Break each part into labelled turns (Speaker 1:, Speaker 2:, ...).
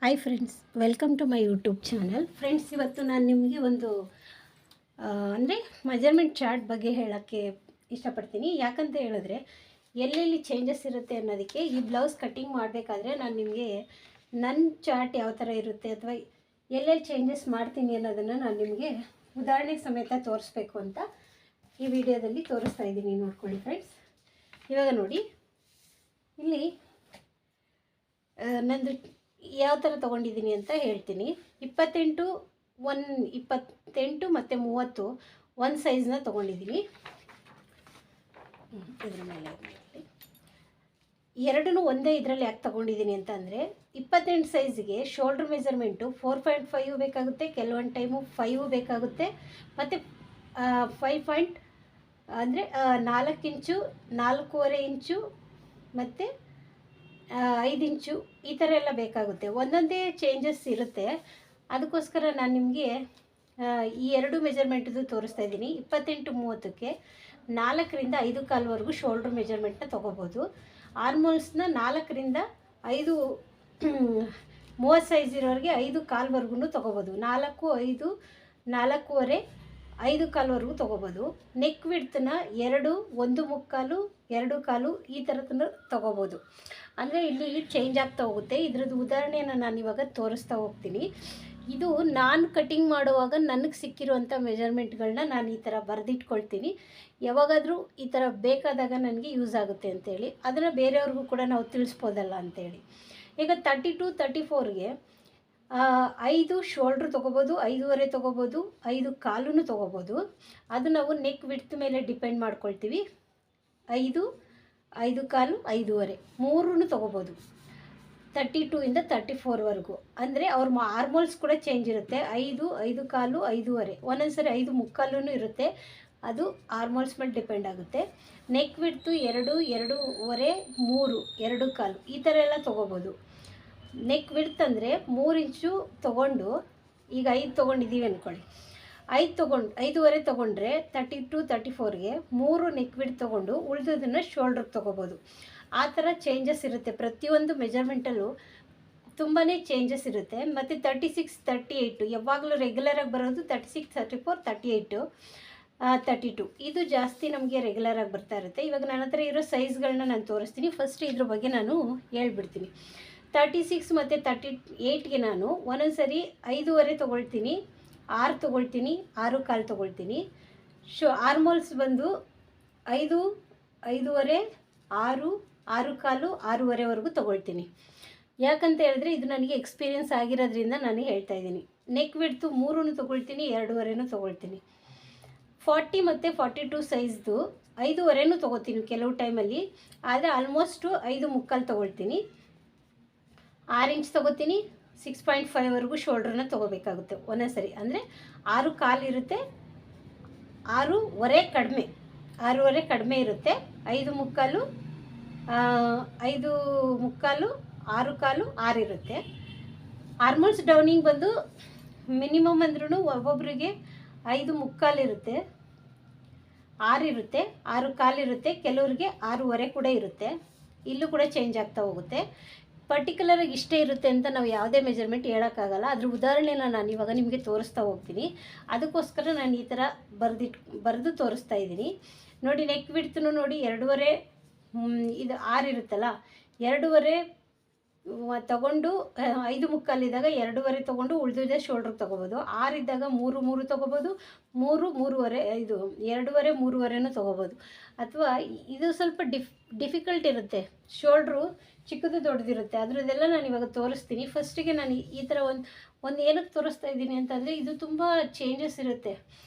Speaker 1: Hi friends, welcome to my YouTube channel. Friends, ಇವತ್ತು ನಾನು ನಿಮಗೆ ಒಂದು ಅಂದರೆ ಮೆಜರ್ಮೆಂಟ್ ಚಾರ್ಟ್ ಬಗ್ಗೆ ಹೇಳೋಕ್ಕೆ ಇಷ್ಟಪಡ್ತೀನಿ. ಯಾಕಂತ ಹೇಳಿದ್ರೆ ಎಲ್ಲೆಲ್ಲಿ ಚೇಂಜಸ್ ಇರುತ್ತೆ ಅನ್ನೋದಕ್ಕೆ ಈ ಬ್ಲೌಸ್ ಕಟ್ಟಿಂಗ್ ಮಾಡಬೇಕಾದ್ರೆ ನಾನು ನಿಮಗೆ ನನ್ನ ಚಾರ್ಟ್ ಯಾವ ಥರ ಇರುತ್ತೆ ಅಥವಾ ಎಲ್ಲೆಲ್ಲಿ ಚೇಂಜಸ್ ಮಾಡ್ತೀನಿ ಅನ್ನೋದನ್ನು ನಾನು ನಿಮಗೆ ಉದಾಹರಣೆ ಸಮೇತ ತೋರಿಸ್ಬೇಕು ಅಂತ ಈ ವಿಡಿಯೋದಲ್ಲಿ ತೋರಿಸ್ತಾ ಇದ್ದೀನಿ. ನೋಡ್ಕೊಳ್ಳಿ ಫ್ರೆಂಡ್ಸ್. ಇವಾಗ ನೋಡಿ, ಇಲ್ಲಿ ನಂದು ಯಾವ ಥರ ತೊಗೊಂಡಿದ್ದೀನಿ ಅಂತ ಹೇಳ್ತೀನಿ. 28 ಮತ್ತು 30 ಒಂದು ಸೈಜ್ನ ತೊಗೊಂಡಿದ್ದೀನಿ. ಇದ್ರ ಮೇಲೆ ಎರಡೂ ಒಂದೇ ಇದರಲ್ಲಿ ಯಾಕೆ ತೊಗೊಂಡಿದ್ದೀನಿ ಅಂತ ಅಂದರೆ, 28 ಸೈಜ್ಗೆ ಶೋಲ್ಡ್ರ್ ಮೆಜರ್ಮೆಂಟು 4.5 ಬೇಕಾಗುತ್ತೆ, ಕೆಲವೊಂದು ಟೈಮು 5 ಬೇಕಾಗುತ್ತೆ, ಮತ್ತು 5 ಅಂದರೆ 4 ಇಂಚು, 4.25 ಇಂಚು ಮತ್ತು 5 ಇಂಚು ಈ ಥರ ಎಲ್ಲ ಬೇಕಾಗುತ್ತೆ. ಒಂದೊಂದೇ ಚೇಂಜಸ್ ಇರುತ್ತೆ. ಅದಕ್ಕೋಸ್ಕರ ನಾನು ನಿಮಗೆ ಈ ಎರಡು ಮೆಜರ್ಮೆಂಟ್ದು ತೋರಿಸ್ತಾ ಇದ್ದೀನಿ. 28-30ಕ್ಕೆ 4ರಿಂದ 5 ಕಾಲ್ವರೆಗೂ ಶೋಲ್ಡ್ರ್ ಮೆಜರ್ಮೆಂಟ್ನ ತೊಗೋಬೋದು. ಆರ್ಮೋಲ್ಸ್ನ 4ರಿಂದ 5 30 ಸೈಜ್ ಇರೋರಿಗೆ 5 ಕಾಲ್ವರೆಗೂ ತೊಗೋಬೋದು. 4, 5, 4.25, 5 ಕಾಲ್ವರೆಗೂ ತೊಗೋಬೋದು. ನೆಕ್ ವಿಡ್ತನ್ನ 2, 1.25, 2 ಕಾಲು ಈ ಥರದನ್ನು ತೊಗೋಬೋದು. ಅಂದರೆ ಇಲ್ಲಿ ಚೇಂಜ್ ಆಗ್ತಾ ಹೋಗುತ್ತೆ. ಇದ್ರದ್ದು ಉದಾಹರಣೆಯನ್ನು ನಾನು ಇವಾಗ ತೋರಿಸ್ತಾ ಹೋಗ್ತೀನಿ. ಇದು ನಾನು ಕಟಿಂಗ್ ಮಾಡುವಾಗ ನನಗೆ ಸಿಕ್ಕಿರುವಂಥ ಮೆಜರ್ಮೆಂಟ್ಗಳನ್ನ ನಾನು ಈ ಥರ ಬರೆದಿಟ್ಕೊಳ್ತೀನಿ. ಯಾವಾಗಾದರೂ ಈ ಥರ ಬೇಕಾದಾಗ ನನಗೆ ಯೂಸ್ ಆಗುತ್ತೆ ಅಂತೇಳಿ, ಅದನ್ನು ಬೇರೆಯವ್ರಿಗೂ ಕೂಡ ನಾವು ತಿಳಿಸ್ಬೋದಲ್ಲ ಅಂತೇಳಿ. ಈಗ 32-34ಗೆ 5 ಶೋಲ್ಡ್ರ್ ತೊಗೋಬೋದು, 5.25 ತೊಗೋಬೋದು, 5 ಕಾಲೂ ತೊಗೋಬೋದು. ಅದು ನಾವು ನೆಕ್ ವಿಡ್ತ್ ಮೇಲೆ ಡಿಪೆಂಡ್ ಮಾಡ್ಕೊಳ್ತೀವಿ. 5, 5 ಕಾಲು, 5.25 ಮೂರೂ ತೊಗೋಬೋದು. 32ಇಂದ 34ವರೆಗೂ. ಅಂದರೆ ಅವ್ರ ಆರ್ಮೋಲ್ಸ್ ಕೂಡ ಚೇಂಜ್ ಇರುತ್ತೆ. 5, 5 ಕಾಲು, 5.25, ಒಂದೊಂದು ಸರಿ 5 ಮುಕ್ಕಾಲೂ ಇರುತ್ತೆ. ಅದು ಆರ್ಮೋಲ್ಸ್ ಮೇಲೆ ಡಿಪೆಂಡ್ ಆಗುತ್ತೆ. ನೆಕ್ ವಿಡ್ತು 2, 2.25, 3, 2 ಕಾಲು ಈ ಥರ ಎಲ್ಲ ತೊಗೋಬೋದು. ನೆಕ್ ವಿಡ್ತ್ ಅಂದರೆ 3 ಇಂಚು ತೊಗೊಂಡು, ಈಗ 5 ತೊಗೊಂಡಿದ್ದೀವಿ ಅಂದ್ಕೊಳ್ಳಿ, 5.25 ತೊಗೊಂಡ್ರೆ 32-34ಗೆ 3 ನೆಕ್ ವಿಡ್ತ್ ತೊಗೊಂಡು ಉಳಿದೋದನ್ನು ಶೋಲ್ಡ್ರಿಗೆ ತೊಗೋಬೋದು. ಆ ಥರ ಚೇಂಜಸ್ ಇರುತ್ತೆ. ಪ್ರತಿಯೊಂದು ಮೆಜರ್ಮೆಂಟಲ್ಲೂ ತುಂಬಾ ಚೇಂಜಸ್ ಇರುತ್ತೆ. ಮತ್ತು 36-38 ಯಾವಾಗಲೂ ರೆಗ್ಯುಲರಾಗಿ ಬರೋದು 36, 34, 38, 32 ಇದು ಜಾಸ್ತಿ ನಮಗೆ ರೆಗ್ಯುಲರಾಗಿ ಬರ್ತಾ ಇರುತ್ತೆ. ಇವಾಗ ನನ್ನ ಹತ್ರ ಇರೋ ಸೈಜ್ಗಳನ್ನ ನಾನು ತೋರಿಸ್ತೀನಿ. ಫಸ್ಟ್ ಇದ್ರ ಬಗ್ಗೆ ನಾನು ಹೇಳ್ಬಿಡ್ತೀನಿ. 36 ಮತ್ತು 38ಗೆ ನಾನು ಒಂದೊಂದು ಸರಿ 5.25 ತೊಗೊಳ್ತೀನಿ, 6 ತೊಗೊಳ್ತೀನಿ, 6 ಕಾಲು ತೊಗೊಳ್ತೀನಿ. ಆರ್ಮೋಲ್ಸ್ ಬಂದು 5, 5.25, 6, 6 ಕಾಲು, 6.25ವರೆಗೂ ತೊಗೊಳ್ತೀನಿ. ಯಾಕಂತ ಹೇಳಿದ್ರೆ ಇದು ನನಗೆ ಎಕ್ಸ್ಪೀರಿಯೆನ್ಸ್ ಆಗಿರೋದ್ರಿಂದ ನಾನು ಹೇಳ್ತಾ ಇದ್ದೀನಿ. ನೆಕ್ ವಿಡ್ತು 3 ತೊಗೊಳ್ತೀನಿ, 2.25 ತೊಗೊಳ್ತೀನಿ. 40 ಮತ್ತು 42 ಸೈಜ್ದು 5.25 ತೊಗೋತೀನಿ ಕೆಲವು ಟೈಮಲ್ಲಿ. ಆದರೆ ಆಲ್ಮೋಸ್ಟು 5.25 ತೊಗೊಳ್ತೀನಿ. 6 ಇಂಚ್ ತೊಗೋತೀನಿ. 6.5ವರೆಗೂ ಶೋಲ್ಡ್ರನ್ನ ತೊಗೋಬೇಕಾಗುತ್ತೆ ಒಂದೊಂದು ಸರಿ. ಅಂದರೆ 6 ಕಾಲು ಇರುತ್ತೆ, 6.25 ಕಡಿಮೆ, 6.25 ಕಡಿಮೆ ಇರುತ್ತೆ. 5.25, 5.25, 6 ಕಾಲು, 6 ಇರುತ್ತೆ. ಆರ್ಮೋಲ್ಸ್ ಡೌನಿಂಗ್ ಬಂದು ಮಿನಿಮಮ್ ಅಂದ್ರೂ ಒಬ್ಬೊಬ್ಬರಿಗೆ 5.25 ಇರುತ್ತೆ, 6 ಇರುತ್ತೆ, 6 ಕಾಲು ಇರುತ್ತೆ, ಕೆಲವರಿಗೆ 6.25 ಕೂಡ ಇರುತ್ತೆ. ಇಲ್ಲೂ ಕೂಡ ಚೇಂಜ್ ಆಗ್ತಾ ಹೋಗುತ್ತೆ. ಪರ್ಟಿಕ್ಯುಲರಾಗಿ ಇಷ್ಟೇ ಇರುತ್ತೆ ಅಂತ ನಾವು ಯಾವುದೇ ಮೆಜರ್ಮೆಂಟ್ ಹೇಳೋಕ್ಕಾಗಲ್ಲ. ಅದ್ರ ಉದಾಹರಣೆನ ನಾನು ಇವಾಗ ನಿಮಗೆ ತೋರಿಸ್ತಾ ಹೋಗ್ತೀನಿ. ಅದಕ್ಕೋಸ್ಕರ ನಾನು ಈ ಥರ ಬರೆದು ತೋರಿಸ್ತಾ ಇದ್ದೀನಿ. ನೋಡಿ, ನೆಕ್ ವಿಡ್ತೂ ನೋಡಿ 2.25, ಇದು 6 ಇರುತ್ತಲ್ಲ, 2.25 ತೊಗೊಂಡು 5.25 ಇದ್ದಾಗ 2.25 ತೊಗೊಂಡು ಉಳಿದಿದೆ ಶೋಲ್ಡ್ರಿಗೆ ತೊಗೋಬೋದು. 6 ಇದ್ದಾಗ 3 ತೊಗೋಬೋದು, 3, 3.25, ಇದು 2.25, 3.25 ತೊಗೋಬೋದು. ಅಥವಾ ಇದು ಸ್ವಲ್ಪ ಡಿಫಿಕಲ್ಟ್ ಇರುತ್ತೆ, ಶೋಲ್ಡ್ರು ಚಿಕ್ಕದು ದೊಡ್ಡದಿರುತ್ತೆ. ಅದರದ್ದೆಲ್ಲ ನಾನು ಇವಾಗ ತೋರಿಸ್ತೀನಿ. ಫಸ್ಟಿಗೆ ನಾನು ಈ ಥರ ಒಂದು ಏನಕ್ಕೆ ತೋರಿಸ್ತಾ ಇದ್ದೀನಿ ಅಂತಂದರೆ, ಇದು ತುಂಬ ಚೇಂಜಸ್ ಇರುತ್ತೆ.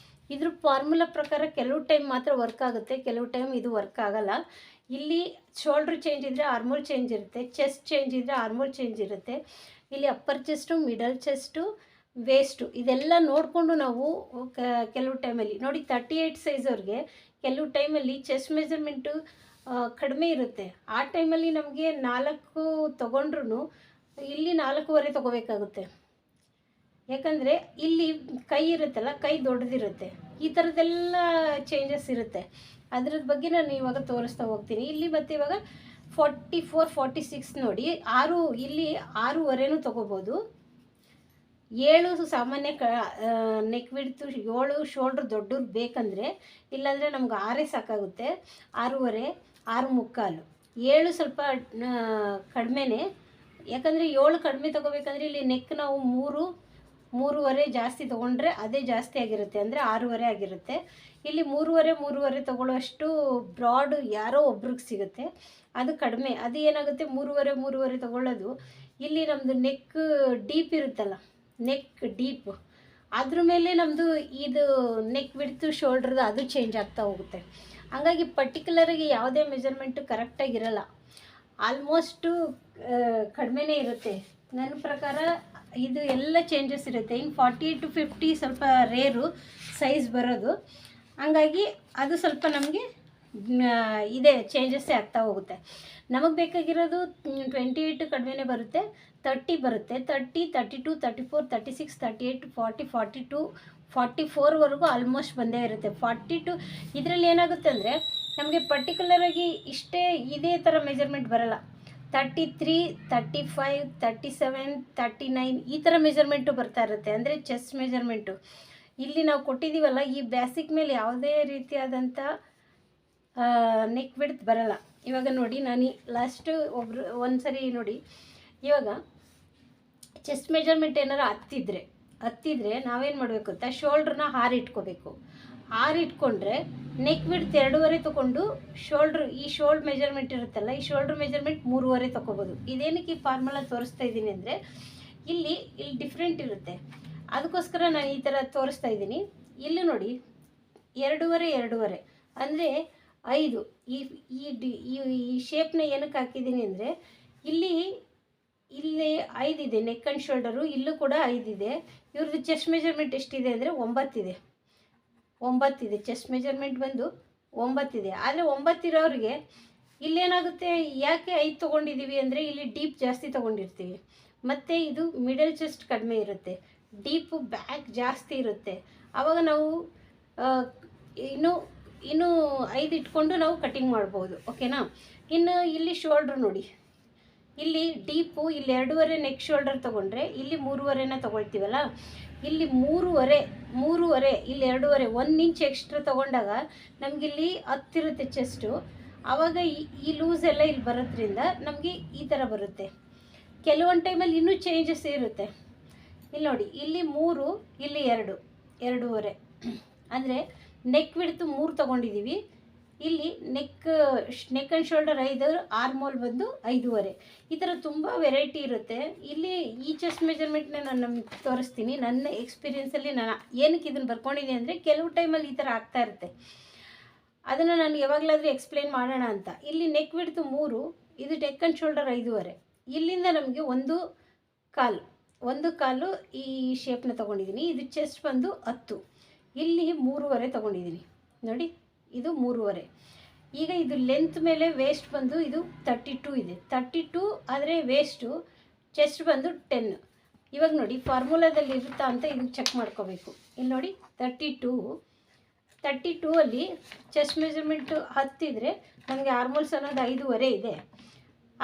Speaker 1: ಇದ್ರ ಫಾರ್ಮುಲಾ ಪ್ರಕಾರ ಕೆಲವು ಟೈಮ್ ಮಾತ್ರ ವರ್ಕ್ ಆಗುತ್ತೆ, ಕೆಲವು ಟೈಮ್ ಇದು ವರ್ಕ್ ಆಗೋಲ್ಲ. ಇಲ್ಲಿ ಶೋಲ್ಡ್ರ್ ಚೇಂಜ್ ಇದ್ದರೆ ಆರ್ಮೋಲ್ ಚೇಂಜ್ ಇರುತ್ತೆ, ಚೆಸ್ಟ್ ಚೇಂಜ್ ಇದ್ದರೆ ಆರ್ಮೋಲ್ ಚೇಂಜ್ ಇರುತ್ತೆ. ಇಲ್ಲಿ upper chest, middle chest, waste ಇದೆಲ್ಲ ನೋಡಿಕೊಂಡು ನಾವು ಕೆಲವು ಟೈಮಲ್ಲಿ ನೋಡಿ 38 ಸೈಜವ್ರಿಗೆ ಕೆಲವು ಟೈಮಲ್ಲಿ ಚೆಸ್ಟ್ ಮೆಜರ್ಮೆಂಟು ಕಡಿಮೆ ಇರುತ್ತೆ. ಆ ಟೈಮಲ್ಲಿ ನಮಗೆ 4 ತೊಗೊಂಡ್ರೂ ಇಲ್ಲಿ 4.25 ತೊಗೋಬೇಕಾಗುತ್ತೆ. ಯಾಕಂದರೆ ಇಲ್ಲಿ ಕೈ ಇರುತ್ತಲ್ಲ, ಕೈ ದೊಡ್ಡದಿರುತ್ತೆ. ಈ ಥರದ್ದೆಲ್ಲ ಚೇಂಜಸ್ ಇರುತ್ತೆ. ಅದ್ರದ್ದು ಬಗ್ಗೆ ನಾನು ಇವಾಗ ತೋರಿಸ್ತಾ ಹೋಗ್ತೀನಿ. ಇಲ್ಲಿ ಮತ್ತು ಇವಾಗ 44-46 ನೋಡಿ. 6 ಇಲ್ಲಿ 6.5 ತೊಗೋಬೋದು. 7 ಸಾಮಾನ್ಯ ನೆಕ್ ವಿಡ್ತು 7 ಶೋಲ್ಡ್ರ್ ದೊಡ್ಡದು ಬೇಕಂದರೆ, ಇಲ್ಲಾಂದರೆ ನಮ್ಗೆ 6 ಸಾಕಾಗುತ್ತೆ. 6.5 6.75 7 ಸ್ವಲ್ಪ ಕಡಿಮೆನೇ. ಯಾಕಂದರೆ 7 ಕಡಿಮೆ ತೊಗೋಬೇಕಂದ್ರೆ ಇಲ್ಲಿ ನೆಕ್ ನಾವು 3.5 ಜಾಸ್ತಿ ತೊಗೊಂಡ್ರೆ ಅದೇ ಜಾಸ್ತಿ ಆಗಿರುತ್ತೆ, ಅಂದರೆ 6.5 ಆಗಿರುತ್ತೆ. ಇಲ್ಲಿ 3.5 ತೊಗೊಳ್ಳೋಷ್ಟು ಬ್ರಾಡ್ ಯಾರೋ ಒಬ್ರಿಗೆ ಸಿಗುತ್ತೆ, ಅದು ಕಡಿಮೆ. ಅದು ಏನಾಗುತ್ತೆ 3.5 ತೊಗೊಳ್ಳೋದು, ಇಲ್ಲಿ ನಮ್ಮದು ನೆಕ್ ಡೀಪ್ ಇರುತ್ತಲ್ಲ, ನೆಕ್ ಡೀಪ್, ಅದ್ರ ಮೇಲೆ ನಮ್ಮದು ಇದು ನೆಕ್ ಬಿಡ್ತು ಶೋಲ್ಡ್ರದ್ದು ಅದು ಚೇಂಜ್ ಆಗ್ತಾ ಹೋಗುತ್ತೆ. ಹಾಗಾಗಿ ಪರ್ಟಿಕ್ಯುಲರಾಗಿ ಯಾವುದೇ ಮೆಜರ್ಮೆಂಟು ಕರೆಕ್ಟಾಗಿರಲ್ಲ, ಆಲ್ಮೋಸ್ಟು ಕಡಿಮೆನೇ ಇರುತ್ತೆ. ನನ್ನ ಪ್ರಕಾರ ಇದು ಎಲ್ಲ ಚೇಂಜಸ್ ಇರುತ್ತೆ. ಇನ್ನು 48 to 50 ಸ್ವಲ್ಪ ರೇರು ಸೈಜ್ ಬರೋದು, ಹಂಗಾಗಿ ಅದು ಸ್ವಲ್ಪ ನಮಗೆ ಇದೇ ಚೇಂಜಸ್ಸೇ ಆಗ್ತಾ ಹೋಗುತ್ತೆ. ನಮಗೆ ಬೇಕಾಗಿರೋದು 28 ಕಡಿಮೆನೇ ಬರುತ್ತೆ, 30 ಬರುತ್ತೆ, 30, 32, 34, 36, 38, 40, 42, 44ವರೆಗೂ ಆಲ್ಮೋಸ್ಟ್ ಬಂದೇ ಇರುತ್ತೆ. 42 ಇದರಲ್ಲಿ ಏನಾಗುತ್ತೆ ಅಂದರೆ ನಮಗೆ ಪರ್ಟಿಕ್ಯುಲರಾಗಿ ಇಷ್ಟೇ ಇದೇ ಥರ ಮೆಜರ್ಮೆಂಟ್ ಬರಲ್ಲ. 33, 35, 37, 39 ಈ ಥರ ಮೆಜರ್ಮೆಂಟು ಬರ್ತಾ ಇರುತ್ತೆ, ಅಂದರೆ ಚೆಸ್ಟ್ ಮೆಜರ್ಮೆಂಟು. ಇಲ್ಲಿ ನಾವು ಕೊಟ್ಟಿದ್ದೀವಲ್ಲ, ಈ ಬೇಸಿಕ್ ಮೇಲೆ ಯಾವುದೇ ರೀತಿಯಾದಂಥ ನೆಕ್ ವಿಡ್ತ್ ಬರಲ್ಲ. ಇವಾಗ ನೋಡಿ, ನಾನು ಲಾಸ್ಟು ಒಂದು ಸರಿ ನೋಡಿ, ಇವಾಗ ಚೆಸ್ಟ್ ಮೆಜರ್ಮೆಂಟ್ ಏನಾರು ಹತ್ತಿದ್ರೆ ನಾವೇನು ಮಾಡಬೇಕು ಗೊತ್ತಾ, ಶೋಲ್ಡ್ರನ್ನ 6 ಇಟ್ಕೋಬೇಕು. 6 ಇಟ್ಕೊಂಡ್ರೆ ನೆಕ್ ವಿಡ್ತ್ 2.5 ತೊಗೊಂಡು ಈ ಶೋಲ್ಡ್ ಮೆಜರ್ಮೆಂಟ್ ಇರುತ್ತಲ್ಲ, ಈ ಶೋಲ್ಡ್ರ್ ಮೆಜರ್ಮೆಂಟ್ 3.5 ತೊಗೋಬೋದು. ಇದೇನಕ್ಕೆ ಈ ಫಾರ್ಮುಲಾ ತೋರಿಸ್ತಾ ಇದ್ದೀನಿ ಅಂದರೆ, ಇಲ್ಲಿ ಡಿಫ್ರೆಂಟ್ ಇರುತ್ತೆ, ಅದಕ್ಕೋಸ್ಕರ ನಾನು ಈ ಥರ ತೋರಿಸ್ತಾ ಇದ್ದೀನಿ. ಇಲ್ಲಿ ನೋಡಿ 2.5 ಅಂದರೆ 5. ಈ ಶೇಪ್ನ ಏನಕ್ಕೆ ಹಾಕಿದ್ದೀನಿ ಅಂದರೆ, ಇಲ್ಲಿ 5 ಇದೆ ನೆಕ್ ಆ್ಯಂಡ್ ಶೋಲ್ಡರು, ಇಲ್ಲೂ ಕೂಡ 5 ಇದೆ. ಇವ್ರದ್ದು ಚೆಸ್ಟ್ ಮೆಜರ್ಮೆಂಟ್ ಎಷ್ಟಿದೆ ಅಂದರೆ 9 ಇದೆ. ಚೆಸ್ಟ್ ಮೆಜರ್ಮೆಂಟ್ ಬಂದು 9 ಇದೆ. ಆದರೆ 9 ಇರೋರಿಗೆ ಇಲ್ಲೇನಾಗುತ್ತೆ, ಯಾಕೆ 5 ತೊಗೊಂಡಿದ್ದೀವಿ ಅಂದರೆ, ಇಲ್ಲಿ ಡೀಪ್ ಜಾಸ್ತಿ ತೊಗೊಂಡಿರ್ತೀವಿ, ಮತ್ತು ಇದು ಮಿಡಲ್ ಚೆಸ್ಟ್ ಕಡಿಮೆ ಇರುತ್ತೆ, ಡೀಪು ಬ್ಯಾಕ್ ಜಾಸ್ತಿ ಇರುತ್ತೆ. ಆವಾಗ ನಾವು ಇನ್ನೂ 5 ಇಟ್ಕೊಂಡು ನಾವು ಕಟಿಂಗ್ ಮಾಡ್ಬೋದು, ಓಕೆನಾ. ಇನ್ನು ಇಲ್ಲಿ ಶೋಲ್ಡ್ರ್ ನೋಡಿ, ಇಲ್ಲಿ ಡೀಪು ಇಲ್ಲಿ 2.5 ನೆಕ್ ಶೋಲ್ಡರ್ ತೊಗೊಂಡ್ರೆ ಇಲ್ಲಿ 3.5ನ ತೊಗೊಳ್ತೀವಲ್ಲ, ಇಲ್ಲಿ 3.5 ಇಲ್ಲಿ 2.5 1 ಇಂಚ್ ಎಕ್ಸ್ಟ್ರಾ ತೊಗೊಂಡಾಗ ನಮಗಿಲ್ಲಿ ಹತ್ತಿರುತ್ತೆ ಚೆಸ್ಟು. ಆವಾಗ ಈ ಲೂಸ್ ಎಲ್ಲ ಇಲ್ಲಿ ಬರೋದ್ರಿಂದ ನಮಗೆ ಈ ಥರ ಬರುತ್ತೆ. ಕೆಲವೊಂದು ಟೈಮಲ್ಲಿ ಇನ್ನೂ ಚೇಂಜಸ್ ಇರುತ್ತೆ. ಇಲ್ಲಿ ನೋಡಿ, ಇಲ್ಲಿ 3 ಇಲ್ಲಿ 2.5 ಅಂದರೆ ನೆಕ್ ವಿಡ್ತು 3 ತೊಗೊಂಡಿದ್ದೀವಿ. ಇಲ್ಲಿ ನೆಕ್ ಆ್ಯಂಡ್ ಶೋಲ್ಡರ್ 5, ಆರ್ಮೋಲ್ ಬಂದು 5.5. ಈ ಥರ ತುಂಬ ವೆರೈಟಿ ಇರುತ್ತೆ. ಇಲ್ಲಿ ಈ ಚೆಸ್ಟ್ ಮೆಜರ್ಮೆಂಟ್ನ ನಾನು ನಮಗೆ ತೋರಿಸ್ತೀನಿ. ನನ್ನ ಎಕ್ಸ್ಪೀರಿಯೆನ್ಸಲ್ಲಿ ನಾನು ಏನಕ್ಕೆ ಇದನ್ನು ಬರ್ಕೊಂಡಿದ್ದೀನಿ ಅಂದರೆ, ಕೆಲವು ಟೈಮಲ್ಲಿ ಈ ಥರ ಆಗ್ತಾ ಇರುತ್ತೆ, ಅದನ್ನು ನಾನು ಯಾವಾಗಲಾದರೂ ಎಕ್ಸ್ಪ್ಲೇನ್ ಮಾಡೋಣ ಅಂತ. ಇಲ್ಲಿ ನೆಕ್ ವಿಡ್ತು 3, ಇದು ನೆಕ್ ಆ್ಯಂಡ್ ಶೋಲ್ಡರ್ 5.5. ಇಲ್ಲಿಂದ ನಮಗೆ ಒಂದು ಕಾಲು ಈ ಶೇಪ್ನ ತೊಗೊಂಡಿದ್ದೀನಿ. ಇದು ಚೆಸ್ಟ್ ಬಂದು 10, ಇಲ್ಲಿ 3.5 ತೊಗೊಂಡಿದ್ದೀನಿ ನೋಡಿ, ಇದು 3.5. ಈಗ ಇದು ಲೆಂತ್ ಮೇಲೆ ವೇಸ್ಟ್ ಬಂದು ಇದು 32 ಇದೆ, 32 ಆದರೆ ವೇಸ್ಟು ಚೆಸ್ಟ್ ಬಂದು 10. ಇವಾಗ ನೋಡಿ ಫಾರ್ಮುಲಾದಲ್ಲಿ ಇರುತ್ತಾ ಅಂತ ಇದನ್ನು ಚೆಕ್ ಮಾಡ್ಕೋಬೇಕು. ಇಲ್ಲಿ ನೋಡಿ 32 ಅಲ್ಲಿ ಚೆಸ್ಟ್ ಮೆಜರ್ಮೆಂಟು 10 ಇದ್ದರೆ ನಮಗೆ ಆರ್ಮೋಲ್ಸ್ ಅನ್ನೋದು 5.5 ಇದೆ.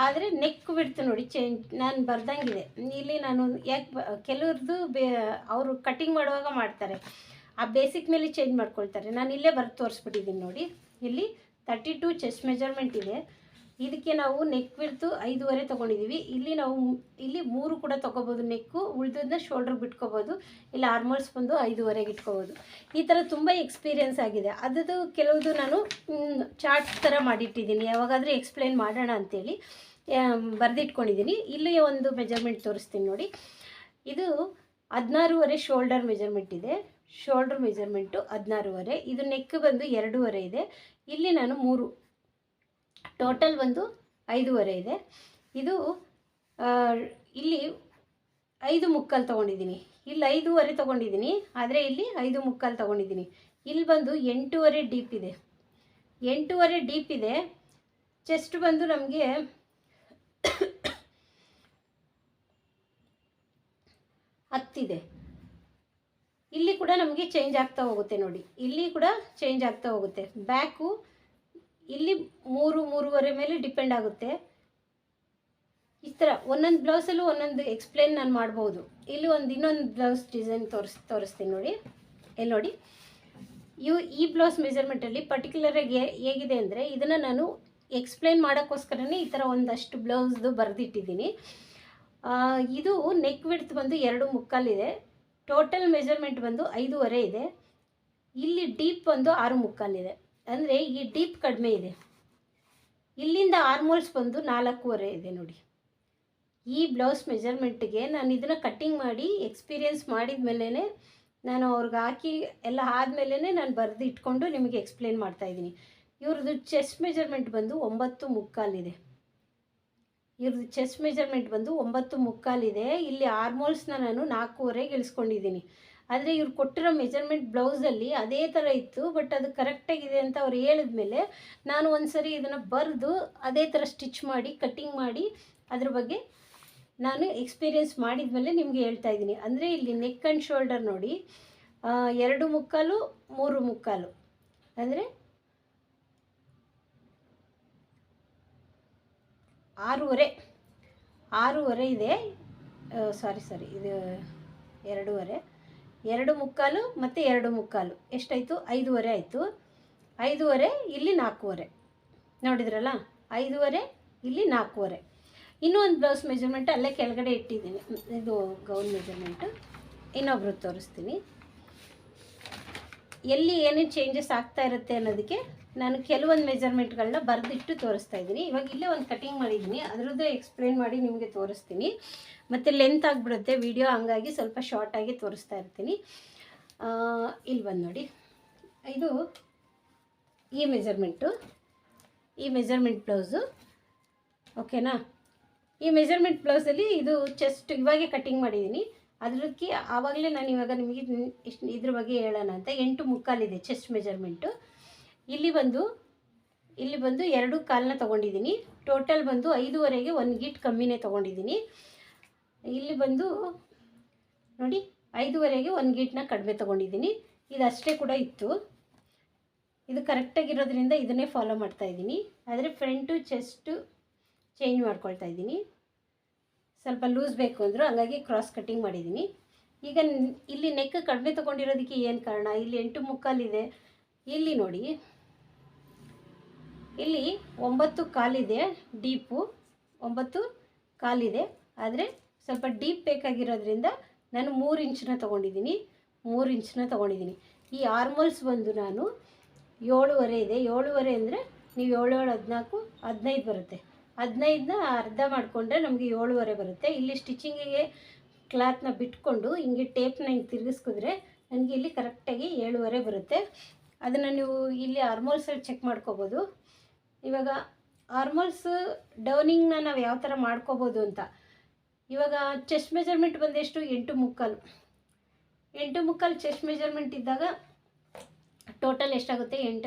Speaker 1: ಆದರೆ ನೆಕ್ ಬಿಡ್ತು ನೋಡಿ ಚೇಂಜ್ ನಾನು ಬರ್ದಂಗಿದೆ. ಇಲ್ಲಿ ನಾನು ಯಾಕೆ ಕೆಲವ್ರದ್ದು ಅವರು ಕಟಿಂಗ್ ಮಾಡುವಾಗ ಮಾಡ್ತಾರೆ, ಆ ಬೇಸಿಕ್ ಮೇಲೆ ಚೇಂಜ್ ಮಾಡ್ಕೊಳ್ತಾರೆ. ನಾನು ಇಲ್ಲೇ ಬರೆದು ತೋರಿಸ್ಬಿಟ್ಟಿದ್ದೀನಿ ನೋಡಿ. ಇಲ್ಲಿ 32 ಚೆಸ್ಟ್ ಮೆಜರ್ಮೆಂಟ್ ಇದೆ, ಇದಕ್ಕೆ ನಾವು ನೆಕ್ ಬಿಡ್ತು 5.5 ತೊಗೊಂಡಿದ್ದೀವಿ. ಇಲ್ಲಿ 3 ಕೂಡ ತೊಗೋಬೋದು ನೆಕ್ಕು, ಉಳಿದನ್ನ ಶೋಲ್ಡ್ರ್ ಬಿಟ್ಕೋಬೋದು. ಇಲ್ಲ ಆರ್ಮೋಲ್ಸ್ ಬಂದು 5.5 ಇಟ್ಕೋಬೋದು. ಈ ಥರ ತುಂಬ ಎಕ್ಸ್ಪೀರಿಯೆನ್ಸ್ ಆಗಿದೆ. ಅದದು ಕೆಲವುದು ನಾನು ಚಾರ್ಟ್ಸ್ ಥರ ಮಾಡಿಟ್ಟಿದ್ದೀನಿ, ಯಾವಾಗಾದರೂ ಎಕ್ಸ್ಪ್ಲೇನ್ ಮಾಡೋಣ ಅಂಥೇಳಿ ಬರೆದಿಟ್ಕೊಂಡಿದ್ದೀನಿ. ಇಲ್ಲಿ ಒಂದು ಮೆಜರ್ಮೆಂಟ್ ತೋರಿಸ್ತೀನಿ ನೋಡಿ. ಇದು 16.5 ಶೋಲ್ಡರ್ ಮೆಜರ್ಮೆಂಟ್ ಇದೆ, ಶೋಲ್ಡ್ರ್ ಮೆಜರ್ಮೆಂಟು 16.5. ಇದು ನೆಕ್ ಬಂದು 2.5 ಇದೆ, ಇಲ್ಲಿ ನಾನು 3, ಟೋಟಲ್ ಬಂದು 5.5 ಇದೆ. ಇದು ಇಲ್ಲಿ 5.75 ತೊಗೊಂಡಿದ್ದೀನಿ, ಇಲ್ಲಿ 5.5 ತೊಗೊಂಡಿದ್ದೀನಿ, ಆದರೆ ಇಲ್ಲಿ 5.75 ತೊಗೊಂಡಿದ್ದೀನಿ. ಇಲ್ಲಿ ಬಂದು 8.5 ಡೀಪ್ ಇದೆ, 8.5 ಡೀಪ್ ಇದೆ. ಚೆಸ್ಟ್ ಬಂದು ನಮಗೆ 10 ಇದೆ. ಇಲ್ಲಿ ಕೂಡ ನಮಗೆ ಚೇಂಜ್ ಆಗ್ತಾ ಹೋಗುತ್ತೆ ನೋಡಿ, ಇಲ್ಲಿ ಕೂಡ ಚೇಂಜ್ ಆಗ್ತಾ ಹೋಗುತ್ತೆ. ಬ್ಯಾಕು ಇಲ್ಲಿ 3-3.5 ಮೇಲೆ ಡಿಪೆಂಡ್ ಆಗುತ್ತೆ. ಈ ಥರ ಒಂದೊಂದು ಬ್ಲೌಸಲ್ಲೂ ಒಂದೊಂದು ಎಕ್ಸ್ಪ್ಲೇನ್ ನಾನು ಮಾಡ್ಬೋದು. ಇಲ್ಲಿ ಇನ್ನೊಂದು ಬ್ಲೌಸ್ ಡಿಸೈನ್ ತೋರಿಸ್ತೀನಿ ನೋಡಿ. ಇಲ್ಲಿ ನೋಡಿ, ಈ ಬ್ಲೌಸ್ ಮೆಜರ್ಮೆಂಟಲ್ಲಿ ಪರ್ಟಿಕ್ಯುಲರಾಗಿ ಹೇಗಿದೆ ಅಂದರೆ, ಇದನ್ನು ನಾನು ಎಕ್ಸ್ಪ್ಲೇನ್ ಮಾಡೋಕ್ಕೋಸ್ಕರನೇ ಈ ಥರ ಒಂದಷ್ಟು ಬ್ಲೌಸ್ದು ಬರೆದಿಟ್ಟಿದ್ದೀನಿ. ಇದು ನೆಕ್ ವಿಡ್ತ್ ಬಂದು 2.25 ಇದೆ. ಟೋಟಲ್ ಮೆಜರ್ಮೆಂಟ್ ಬಂದು 5.5 ಇದೆ. ಇಲ್ಲಿ ಡೀಪ್ ಬಂದು 6.25 ಇದೆ. ಅಂದರೆ ಈ ಡೀಪ್ ಕಡಿಮೆ ಇದೆ. ಇಲ್ಲಿಂದ ಆರ್ಮೋಲ್ಸ್ ಬಂದು 4.25 ಇದೆ ನೋಡಿ. ಈ ಬ್ಲೌಸ್ ಮೆಜರ್ಮೆಂಟಿಗೆ ನಾನು ಇದನ್ನು ಕಟ್ಟಿಂಗ್ ಮಾಡಿ ಎಕ್ಸ್ಪೀರಿಯೆನ್ಸ್ ಮಾಡಿದ ಮೇಲೇ, ನಾನು ಅವ್ರಿಗೆ ಹಾಕಿ ಎಲ್ಲ ಆದಮೇಲೆ ನಾನು ಬರೆದು ಇಟ್ಕೊಂಡು ನಿಮಗೆ ಎಕ್ಸ್ಪ್ಲೇನ್ ಮಾಡ್ತಾಯಿದ್ದೀನಿ. ಇವ್ರದ್ದು ಚೆಸ್ಟ್ ಮೆಜರ್ಮೆಂಟ್ ಬಂದು 9.25 ಇದೆ. ಇವ್ರದ್ದು ಚೆಸ್ಟ್ ಮೆಜರ್ಮೆಂಟ್ ಬಂದು 9.25 ಇದೆ. ಇಲ್ಲಿ ಆರ್ಮೋಲ್ಸ್ನ ನಾನು 4.25 ಇಳಿಸ್ಕೊಂಡಿದ್ದೀನಿ. ಆದರೆ ಇವ್ರು ಕೊಟ್ಟಿರೋ ಮೆಜರ್ಮೆಂಟ್ ಬ್ಲೌಸಲ್ಲಿ ಅದೇ ಥರ ಇತ್ತು, ಬಟ್ ಅದು ಕರೆಕ್ಟಾಗಿದೆ ಅಂತ ಅವ್ರು ಹೇಳಿದ್ಮೇಲೆ ನಾನು ಒಂದು ಸರಿ ಇದನ್ನು ಬರೆದು ಅದೇ ಥರ ಸ್ಟಿಚ್ ಮಾಡಿ ಕಟ್ಟಿಂಗ್ ಮಾಡಿ ಅದ್ರ ಬಗ್ಗೆ ನಾನು ಎಕ್ಸ್ಪೀರಿಯೆನ್ಸ್ ಮಾಡಿದ ಮೇಲೆ ನಿಮಗೆ ಹೇಳ್ತಾ ಇದ್ದೀನಿ. ಅಂದರೆ ಇಲ್ಲಿ ನೆಕ್ ಆ್ಯಂಡ್ ಶೋಲ್ಡರ್ ನೋಡಿ, 2.25 3.25 ಅಂದರೆ 6.25 ಇದೆ. ಸಾರಿ ಇದು 2.25 2.25 ಮತ್ತು 2.25 ಎಷ್ಟಾಯಿತು? 5.25 ಆಯಿತು. 5.25 ಇಲ್ಲಿ 4.25 ನೋಡಿದ್ರಲ್ಲ, 5.25 ಇಲ್ಲಿ 4.25. ಇನ್ನೂ ಒಂದು ಬ್ಲೌಸ್ ಮೆಜರ್ಮೆಂಟ್ ಅಲ್ಲೇ ಕೆಳಗಡೆ ಇಟ್ಟಿದ್ದೀನಿ. ಇದು ಗೌನ್ ಮೆಜರ್ಮೆಂಟು. ಇನ್ನೊಬ್ರು ತೋರಿಸ್ತೀನಿ. ಎಲ್ಲಿ ಏನೇನು ಚೇಂಜಸ್ ಆಗ್ತಾ ಇರುತ್ತೆ ಅನ್ನೋದಕ್ಕೆ ನಾನು ಕೆಲವೊಂದು ಮೆಜರ್ಮೆಂಟ್ಗಳನ್ನ ಬರೆದಿಟ್ಟು ತೋರಿಸ್ತಾ ಇದ್ದೀನಿ. ಇವಾಗ ಇಲ್ಲೇ ಒಂದು ಕಟಿಂಗ್ ಮಾಡಿದ್ದೀನಿ, ಅದರದ್ದು ಎಕ್ಸ್ಪ್ಲೇನ್ ಮಾಡಿ ನಿಮಗೆ ತೋರಿಸ್ತೀನಿ. ಮತ್ತು ಲೆಂತ್ ಆಗಿಬಿಡುತ್ತೆ ವಿಡಿಯೋ, ಹಂಗಾಗಿ ಸ್ವಲ್ಪ ಶಾರ್ಟಾಗಿ ತೋರಿಸ್ತಾ ಇರ್ತೀನಿ. ಇಲ್ಲಿ ಬಂದು ನೋಡಿ, ಇದು ಈ ಮೆಜರ್ಮೆಂಟ್ ಬ್ಲೌಸು, ಓಕೆನಾ? ಈ ಮೆಜರ್ಮೆಂಟ್ ಬ್ಲೌಸಲ್ಲಿ ಇದು ಚೆಸ್ಟ್ ಇವಾಗೆ ಕಟ್ಟಿಂಗ್ ಮಾಡಿದ್ದೀನಿ. ಅದಕ್ಕೆ ಆವಾಗಲೇ ನಾನು ಇವಾಗ ನಿಮಗೆ ಇದ್ರ ಬಗ್ಗೆ ಹೇಳೋಣ ಅಂತ 8.25 ಇದೆ ಚೆಸ್ಟ್ ಮೆಜರ್ಮೆಂಟು. ಇಲ್ಲಿ ಬಂದು 2.25 ತೊಗೊಂಡಿದ್ದೀನಿ. ಟೋಟಲ್ ಬಂದು 5.25ಗೆ 1 ಗೀಟ್ ಕಮ್ಮಿನೇ ತೊಗೊಂಡಿದ್ದೀನಿ. ಇಲ್ಲಿ ಬಂದು ನೋಡಿ 5.25ಗೆ 1 ಗೀಟ್ನ ಕಡಿಮೆ ತೊಗೊಂಡಿದ್ದೀನಿ. ಇದು ಅಷ್ಟೇ ಕೂಡ ಇತ್ತು. ಇದು ಕರೆಕ್ಟಾಗಿರೋದ್ರಿಂದ ಇದನ್ನೇ ಫಾಲೋ ಮಾಡ್ತಾಯಿದ್ದೀನಿ. ಆದರೆ ಫ್ರಂಟು ಚೆಸ್ಟು ಚೇಂಜ್ ಮಾಡ್ಕೊಳ್ತಾ ಇದ್ದೀನಿ. ಸ್ವಲ್ಪ ಲೂಸ್ ಬೇಕು ಅಂದರು, ಹಂಗಾಗಿ ಕ್ರಾಸ್ ಕಟ್ಟಿಂಗ್ ಮಾಡಿದ್ದೀನಿ. ಈಗ ಇಲ್ಲಿ ನೆಕ್ ಕಡಿಮೆ ತೊಗೊಂಡಿರೋದಕ್ಕೆ ಏನು ಕಾರಣ? ಇಲ್ಲಿ 8.25 ಇದೆ. ಇಲ್ಲಿ ನೋಡಿ, ಇಲ್ಲಿ 9.25 ಇದೆ. ಡೀಪು 9.25 ಇದೆ. ಆದರೆ ಸ್ವಲ್ಪ ಡೀಪ್ ಬೇಕಾಗಿರೋದ್ರಿಂದ ನಾನು 3 ಇಂಚನ್ನ ತೊಗೊಂಡಿದ್ದೀನಿ. ಈ ಆರ್ಮೋಲ್ಸ್ ಬಂದು ನಾನು 7.25 ಇದೆ. 7.25 ಅಂದರೆ ನೀವು 7 7 14 15 ಬರುತ್ತೆ. 15ನ ಅರ್ಧ ಮಾಡಿಕೊಂಡ್ರೆ ನಮಗೆ 7.25 ಬರುತ್ತೆ. ಇಲ್ಲಿ ಸ್ಟಿಚಿಂಗಿಗೆ ಕ್ಲಾತ್ನ ಬಿಟ್ಕೊಂಡು ಹಿಂಗೆ ಟೇಪ್ನ ಹಿಂಗೆ ತಿರುಗಿಸ್ಕಿದ್ರೆ ನನಗೆ ಇಲ್ಲಿ ಕರೆಕ್ಟಾಗಿ 7.25 ಬರುತ್ತೆ. ಅದನ್ನು ನೀವು ಇಲ್ಲಿ ಆರ್ಮೋಲ್ಸಲ್ಲಿ ಚೆಕ್ ಮಾಡ್ಕೋಬೋದು. ಇವಾಗ ಆರ್ಮೋಲ್ಸ್ ಡೌನಿಂಗ್ನ ನಾವು ಯಾವ ಥರ ಮಾಡ್ಕೋಬೋದು ಅಂತ. ಇವಾಗ ಚೆಸ್ಟ್ ಮೆಜರ್ಮೆಂಟ್ ಬಂದೆಷ್ಟು? 8.25. 8.25 ಚೆಸ್ಟ್ ಮೆಜರ್ಮೆಂಟ್ ಇದ್ದಾಗ ಟೋಟಲ್ ಎಷ್ಟಾಗುತ್ತೆ? 8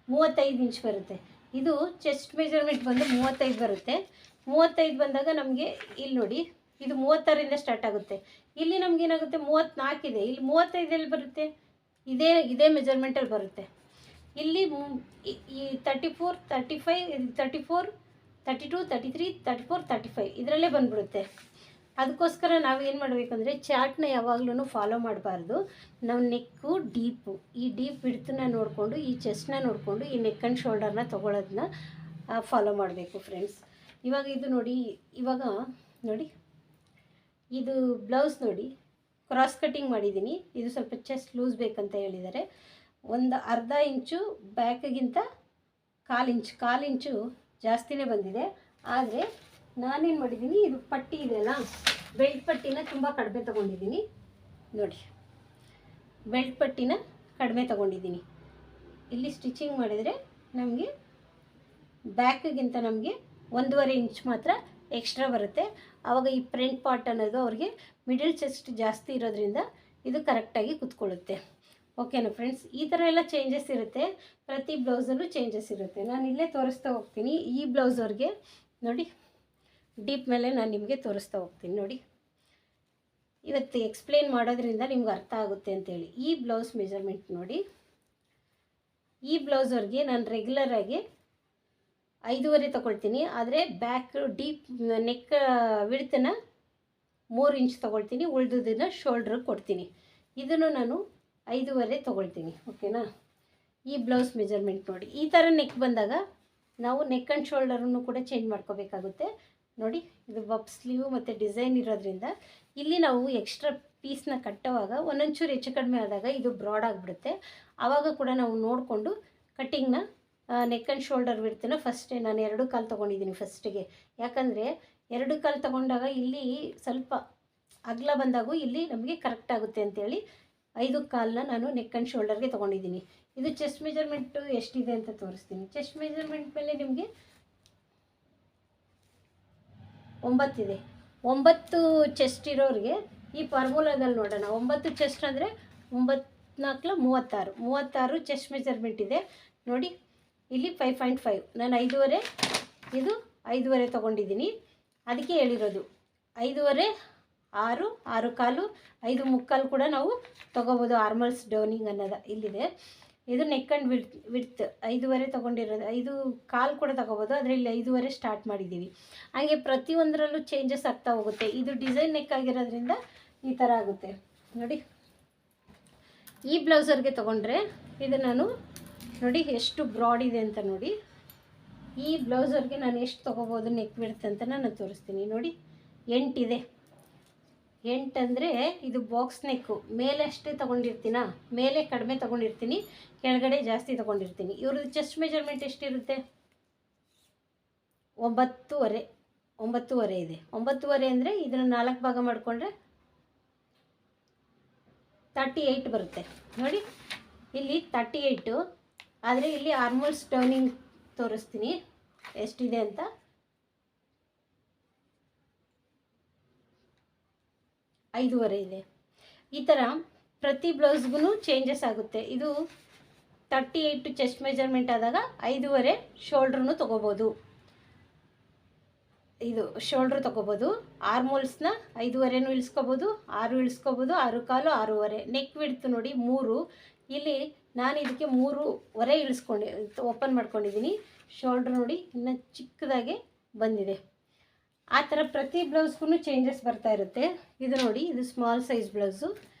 Speaker 1: 35 ಇಂಚ್ ಬರುತ್ತೆ. ಇದು ಚೆಸ್ಟ್ ಮೆಜರ್ಮೆಂಟ್ ಬಂದು 35 ಬರುತ್ತೆ. 35 ಬಂದಾಗ ನಮಗೆ ಇಲ್ಲಿ ನೋಡಿ, ಇದು 36ರಿಂದ ಸ್ಟಾರ್ಟ್ ಆಗುತ್ತೆ. ಇಲ್ಲಿ ನಮಗೇನಾಗುತ್ತೆ 34 ಇದೆ. ಇಲ್ಲಿ 35 ಎಲ್ಲಿ ಬರುತ್ತೆ? ಇದೇ ಮೆಜರ್ಮೆಂಟಲ್ಲಿ ಬರುತ್ತೆ. ಇಲ್ಲಿ ಈ 34 35 34 32 33 34 35 ಇದರಲ್ಲೇ ಬಂದುಬಿಡುತ್ತೆ. ಅದಕ್ಕೋಸ್ಕರ ನಾವು ಏನು ಮಾಡಬೇಕಂದ್ರೆ ಚಾರ್ಟ್ನ ಯಾವಾಗಲೂ ಫಾಲೋ ಮಾಡಬಾರ್ದು. ನಾವು ನೆಕ್ಕು ಡೀಪು, ಈ ಡೀಪ್ ವಿಡ್ತನ್ನ ನೋಡಿಕೊಂಡು, ಈ ಚೆಸ್ಟ್ನ ನೋಡಿಕೊಂಡು, ಈ ನೆಕ್ ಆ್ಯಂಡ್ ಶೋಲ್ಡರ್ನ ತೊಗೊಳೋದನ್ನ ಫಾಲೋ ಮಾಡಬೇಕು ಫ್ರೆಂಡ್ಸ್. ಇವಾಗ ಇದು ನೋಡಿ, ಇದು ಬ್ಲೌಸ್ ನೋಡಿ, ಕ್ರಾಸ್ ಕಟ್ಟಿಂಗ್ ಮಾಡಿದ್ದೀನಿ. ಇದು ಸ್ವಲ್ಪ ಚೆಸ್ಟ್ ಲೂಸ್ ಬೇಕಂತ ಹೇಳಿದ್ದಾರೆ. ಒಂದು ಅರ್ಧ ಇಂಚು ಬ್ಯಾಕಿಗಿಂತ 1/4 ಇಂಚು ಜಾಸ್ತಿನೇ ಬಂದಿದೆ. ಆದರೆ ನಾನೇನು ಮಾಡಿದ್ದೀನಿ, ಇದು ಪಟ್ಟಿ ಇದೆಯಲ್ಲ, ಬೆಲ್ಟ್ ಪಟ್ಟಿನ ತುಂಬ ಕಡಿಮೆ ತೊಗೊಂಡಿದ್ದೀನಿ ನೋಡಿ. ಬೆಲ್ಟ್ ಪಟ್ಟಿನ ಕಡಿಮೆ ತೊಗೊಂಡಿದ್ದೀನಿ. ಇಲ್ಲಿ ಸ್ಟಿಚಿಂಗ್ ಮಾಡಿದರೆ ನಮಗೆ ಬ್ಯಾಕಿಗಿಂತ ನಮಗೆ 1.25 ಇಂಚ್ ಮಾತ್ರ ಎಕ್ಸ್ಟ್ರಾ ಬರುತ್ತೆ. ಆವಾಗ ಈ ಫ್ರಂಟ್ ಪಾರ್ಟ್ ಅನ್ನೋದು ಅವ್ರಿಗೆ ಮಿಡಲ್ ಚೆಸ್ಟ್ ಜಾಸ್ತಿ ಇರೋದ್ರಿಂದ ಇದು ಕರೆಕ್ಟಾಗಿ ಕೂತ್ಕೊಳ್ಳುತ್ತೆ. ಓಕೆನಾ ಫ್ರೆಂಡ್ಸ್? ಈ ಥರ ಎಲ್ಲ ಚೇಂಜಸ್ ಇರುತ್ತೆ. ಪ್ರತಿ ಬ್ಲೌಸಲ್ಲೂ ಚೇಂಜಸ್ ಇರುತ್ತೆ. ನಾನು ಇಲ್ಲೇ ತೋರಿಸ್ತಾ ಹೋಗ್ತೀನಿ. ಈ ಬ್ಲೌಸ್ ಅವ್ರಿಗೆ ನೋಡಿ ಡೀಪ್ ಮೇಲೆ ನಾನು ನಿಮಗೆ ತೋರಿಸ್ತಾ ಹೋಗ್ತೀನಿ ನೋಡಿ. ಇವತ್ತು ಎಕ್ಸ್ಪ್ಲೇನ್ ಮಾಡೋದ್ರಿಂದ ನಿಮ್ಗೆ ಅರ್ಥ ಆಗುತ್ತೆ ಅಂತೇಳಿ. ಈ ಬ್ಲೌಸ್ ಮೆಜರ್ಮೆಂಟ್ ನೋಡಿ. ಈ ಬ್ಲೌಸವ್ರಿಗೆ ನಾನು ರೆಗ್ಯುಲರಾಗಿ 5.5 ತೊಗೊಳ್ತೀನಿ. ಆದರೆ ಬ್ಯಾಕ್ ಡೀಪ್ ನೆಕ್ ವಿಡ್ತನ್ನ 3 ಇಂಚ್ ತೊಗೊಳ್ತೀನಿ. ಉಳಿದುದನ್ನು ಶೋಲ್ಡ್ರಿಗೆ ಕೊಡ್ತೀನಿ. ಇದನ್ನು ನಾನು 5.5 ತೊಗೊಳ್ತೀನಿ. ಓಕೆನಾ? ಈ ಬ್ಲೌಸ್ ಮೆಜರ್ಮೆಂಟ್ ನೋಡಿ. ಈ ಥರ ನೆಕ್ ಬಂದಾಗ ನಾವು ನೆಕ್ ಆ್ಯಂಡ್ ಶೋಲ್ಡರನ್ನು ಕೂಡ ಚೇಂಜ್ ಮಾಡ್ಕೋಬೇಕಾಗುತ್ತೆ ನೋಡಿ. ಇದು ಬಬ್ ಸ್ಲೀವ್ ಮತ್ತು ಡಿಸೈನ್ ಇರೋದ್ರಿಂದ ಇಲ್ಲಿ ನಾವು ಎಕ್ಸ್ಟ್ರಾ ಪೀಸ್ನ ಕಟ್ಟುವಾಗ ಒಂದೊಂಚೂರು ಹೆಚ್ಚು ಕಡಿಮೆ ಆದಾಗ ಇದು ಬ್ರಾಡ್ ಆಗಿಬಿಡುತ್ತೆ. ಆವಾಗ ಕೂಡ ನಾವು ನೋಡಿಕೊಂಡು ಕಟ್ಟಿಂಗ್ನ ನೆಕ್ ಆ್ಯಂಡ್ ಶೋಲ್ಡರ್ ವಿಡ್ತನ್ನ ಫಸ್ಟೇ ನಾನು 2 ಕಾಲು ತೊಗೊಂಡಿದ್ದೀನಿ ಫಸ್ಟಿಗೆ. ಯಾಕಂದರೆ 2 ಕಾಲು ತೊಗೊಂಡಾಗ ಇಲ್ಲಿ ಸ್ವಲ್ಪ ಅಗಲ ಬಂದಾಗೂ ಇಲ್ಲಿ ನಮಗೆ ಕರೆಕ್ಟ್ ಆಗುತ್ತೆ ಅಂತೇಳಿ 5 ಕಾಲನ್ನ ನಾನು ನೆಕ್ ಆ್ಯಂಡ್ ಶೋಲ್ಡರ್ಗೆ ತೊಗೊಂಡಿದ್ದೀನಿ. ಇದು ಚೆಸ್ಟ್ ಮೆಜರ್ಮೆಂಟು ಎಷ್ಟಿದೆ ಅಂತ ತೋರಿಸ್ತೀನಿ. ಚೆಸ್ಟ್ ಮೆಜರ್ಮೆಂಟ್ ಮೇಲೆ ನಿಮಗೆ 9 ಇದೆ. 9 ಚೆಸ್ಟ್ ಇರೋರಿಗೆ ಈ ಫಾರ್ಮುಲಾದಲ್ಲಿ ನೋಡೋಣ. 9 ಚೆಸ್ಟ್ ಅಂದರೆ 9 4 36. 36 ಚೆಸ್ಟ್ ಮೆಜರ್ಮೆಂಟ್ ಇದೆ ನೋಡಿ. ಇಲ್ಲಿ 5.5 ನಾನು 5.5, ಇದು 5.5 ತೊಗೊಂಡಿದ್ದೀನಿ. ಅದಕ್ಕೆ ಹೇಳಿರೋದು 5.5, 6, 6 ಕಾಲು, 5 ಮುಕ್ಕಾಲು ಕೂಡ ನಾವು ತೊಗೋಬೋದು. ಆರ್ಮಲ್ಸ್ ಡೌನಿಂಗ್ ಅನ್ನೋದು ಇಲ್ಲಿದೆ. ಇದು ನೆಕ್ ಆ್ಯಂಡ್ ವಿಡ್ತ್ 5.5 ತೊಗೊಂಡಿರೋದು. 5 ಕಾಲು ಕೂಡ ತೊಗೋಬೋದು. ಆದರೆ ಇಲ್ಲಿ 5.5 ಸ್ಟಾರ್ಟ್ ಮಾಡಿದ್ದೀವಿ. ಹಾಗೆ ಪ್ರತಿಯೊಂದರಲ್ಲೂ ಚೇಂಜಸ್ ಆಗ್ತಾ ಹೋಗುತ್ತೆ. ಇದು ಡಿಸೈನ್ ನೆಕ್ ಆಗಿರೋದ್ರಿಂದ ಈ ಥರ ಆಗುತ್ತೆ ನೋಡಿ. ಈ ಬ್ಲೌಸರ್ಗೆ ತೊಗೊಂಡ್ರೆ ಇದು ನಾನು ನೋಡಿ ಎಷ್ಟು ಬ್ರಾಡ್ ಇದೆ ಅಂತ ನೋಡಿ. ಈ ಬ್ಲೌಸರ್ಗೆ ನಾನು ಎಷ್ಟು ತೊಗೋಬೋದು ನೆಕ್ ವಿಡ್ತ್ ಅಂತ ನಾನು ತೋರಿಸ್ತೀನಿ ನೋಡಿ. 8 ಇದೆ. 8 ಅಂದರೆ ಇದು ಬಾಕ್ಸ್ ನೆಕ್ಕು. ಮೇಲೆ ಅಷ್ಟೇ ತೊಗೊಂಡಿರ್ತೀನ, ಮೇಲೆ ಕಡಿಮೆ ತೊಗೊಂಡಿರ್ತೀನಿ, ಕೆಳಗಡೆ ಜಾಸ್ತಿ ತೊಗೊಂಡಿರ್ತೀನಿ. ಇವ್ರದ್ದು ಚೆಸ್ಟ್ ಮೆಜರ್ಮೆಂಟ್ ಎಷ್ಟಿರುತ್ತೆ? 9.5. 9.5 ಇದೆ. 9.5 ಅಂದರೆ ಇದನ್ನು 4 ಭಾಗ ಮಾಡಿಕೊಂಡ್ರೆ 38 ಬರುತ್ತೆ ನೋಡಿ. ಇಲ್ಲಿ 38. ಆದರೆ ಇಲ್ಲಿ ಆರ್ಮೋಲ್ಸ್ ಟರ್ನಿಂಗ್ ತೋರಿಸ್ತೀನಿ ಎಷ್ಟಿದೆ ಅಂತ. 5.5 ಇದೆ. ಈ ಥರ ಪ್ರತಿ ಬ್ಲೌಸ್ಗೂ ಚೇಂಜಸ್ ಆಗುತ್ತೆ. ಇದು 38 ಚೆಸ್ಟ್ ಮೆಜರ್ಮೆಂಟ್ ಆದಾಗ 5.5 ಶೋಲ್ಡ್ರನ್ನು ತೊಗೋಬೋದು. ಇದು ಶೋಲ್ಡ್ರ್ ತೊಗೋಬೋದು. ಆರ್ಮೋಲ್ಸ್ನ 5.5 ಇಳಿಸ್ಕೋಬೋದು, 6 ಇಳಿಸ್ಕೋಬೋದು, 6 ಕಾಲು, 6.5. ನೆಕ್ ವಿಡ್ತ್ ನೋಡಿ 3. ಇಲ್ಲಿ ನಾನು ಇದಕ್ಕೆ 3.5 ಇಳಿಸ್ಕೊಂಡು ಓಪನ್ ಮಾಡ್ಕೊಂಡಿದ್ದೀನಿ. ಶೋಲ್ಡ್ರ್ ನೋಡಿ ಇನ್ನು ಚಿಕ್ಕದಾಗೆ ಬಂದಿದೆ. ಆ ಥರ ಪ್ರತಿ ಬ್ಲೌಸ್ಗೂ ಚೇಂಜಸ್ ಬರ್ತಾ ಇರುತ್ತೆ. ಇದು ನೋಡಿ, ಇದು ಸ್ಮಾಲ್ ಸೈಜ್ ಬ್ಲೌಸು.